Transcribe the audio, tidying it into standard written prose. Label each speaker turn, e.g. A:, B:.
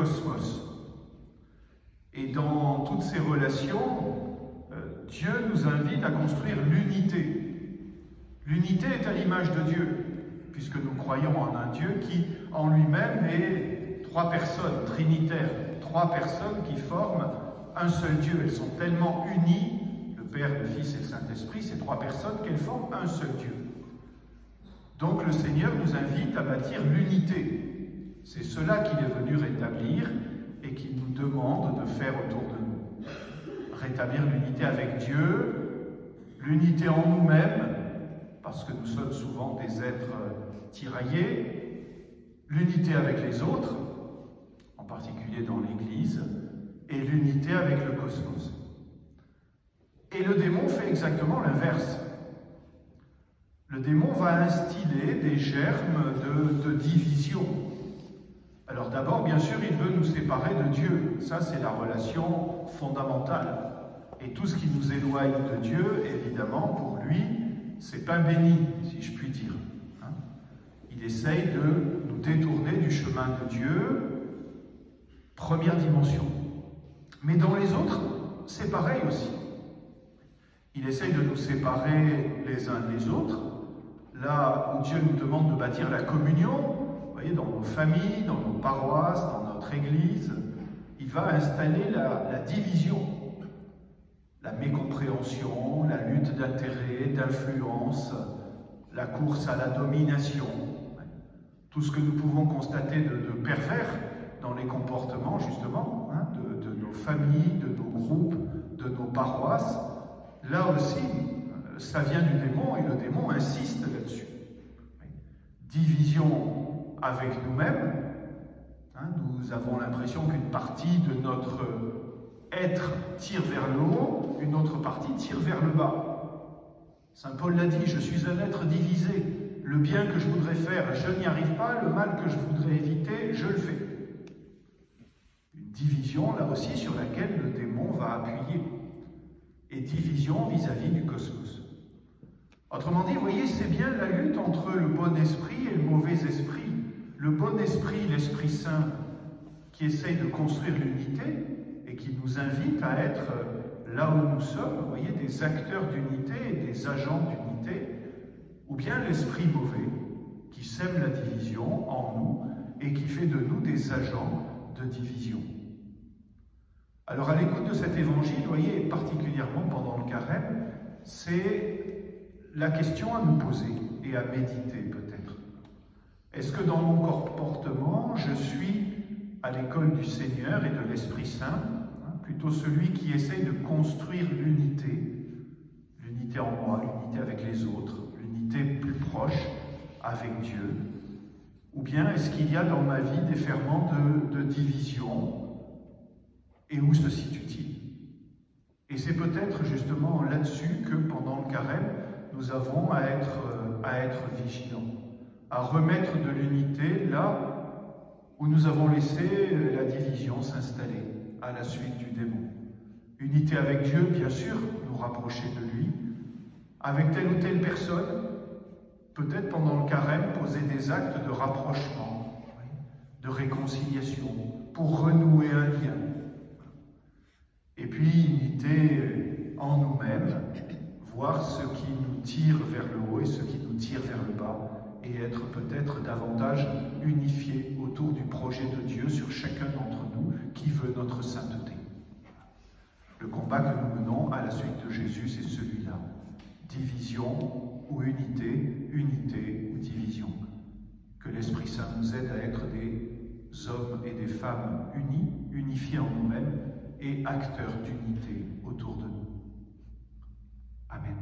A: cosmos. Et dans toutes ces relations, Dieu nous invite à construire l'unité. L'unité est à l'image de Dieu, puisque nous croyons en un Dieu qui, en lui-même, est trois personnes trinitaires, trois personnes qui forment un seul Dieu. Elles sont tellement unies, le Père, le Fils et le Saint-Esprit, ces trois personnes, qu'elles forment un seul Dieu. Donc le Seigneur nous invite à bâtir l'unité. C'est cela qu'il est venu rétablir et qu'il nous demande de faire autour de nous. Rétablir l'unité avec Dieu, l'unité en nous-mêmes, parce que nous sommes souvent des êtres tiraillés, l'unité avec les autres, en particulier dans l'Église, et l'unité avec le cosmos. Et le démon fait exactement l'inverse. Le démon va instiller des germes de division. Alors d'abord, bien sûr, il veut nous séparer de Dieu. Ça, c'est la relation fondamentale. Et tout ce qui nous éloigne de Dieu, évidemment, pour lui, c'est pain béni, si je puis dire. Il essaye de nous détourner du chemin de Dieu, première dimension. Mais dans les autres, c'est pareil aussi. Il essaye de nous séparer les uns des autres, là où Dieu nous demande de bâtir la communion, vous voyez, dans nos familles, dans nos paroisses, dans notre Église, il va installer la division, la mécompréhension, la lutte d'intérêts, d'influence, la course à la domination, tout ce que nous pouvons constater de pervers dans les comportements, justement, de nos familles, de nos groupes, de nos paroisses. Là aussi, ça vient du démon, et le démon insiste là-dessus. Division avec nous-mêmes. Nous avons l'impression qu'une partie de notre être tire vers le haut, une autre partie tire vers le bas. Saint Paul l'a dit, je suis un être divisé. Le bien que je voudrais faire, je n'y arrive pas. Le mal que je voudrais éviter, je le fais. Une division, là aussi, sur laquelle le démon va appuyer. Et division vis-à-vis du cosmos. Autrement dit, vous voyez, c'est bien la lutte entre le bon esprit et le mauvais esprit. Le bon esprit, l'Esprit Saint, qui essaye de construire l'unité et qui nous invite à être là où nous sommes, vous voyez, des acteurs d'unité et des agents d'unité, ou bien l'esprit mauvais, qui sème la division en nous et qui fait de nous des agents de division. Alors, à l'écoute de cet évangile, vous voyez, particulièrement pendant le carême, c'est la question à nous poser et à méditer peut-être. Est-ce que dans mon comportement, je suis à l'école du Seigneur et de l'Esprit Saint, plutôt celui qui essaye de construire l'unité, l'unité en moi, l'unité avec les autres, l'unité plus proche avec Dieu, ou bien est-ce qu'il y a dans ma vie des ferments de division? Et où se situe-t-il? Et c'est peut-être justement là-dessus que pendant le carême, nous avons à être vigilants, à remettre de l'unité là où nous avons laissé la division s'installer à la suite du démon. Unité avec Dieu, bien sûr, nous rapprocher de lui, avec telle ou telle personne, peut-être pendant le carême, poser des actes de rapprochement, de réconciliation, pour renouer un lien. Et puis, unité en nous-mêmes, voir ce qui nous tire vers le haut et ce qui nous tire vers le bas, et être peut-être davantage unifiés autour du projet de Dieu sur chacun d'entre nous qui veut notre sainteté. Le combat que nous menons à la suite de Jésus, c'est celui-là. Division ou unité, unité ou division. Que l'Esprit Saint nous aide à être des hommes et des femmes unis, unifiés en nous-mêmes, et acteurs d'unité autour de nous. Amen.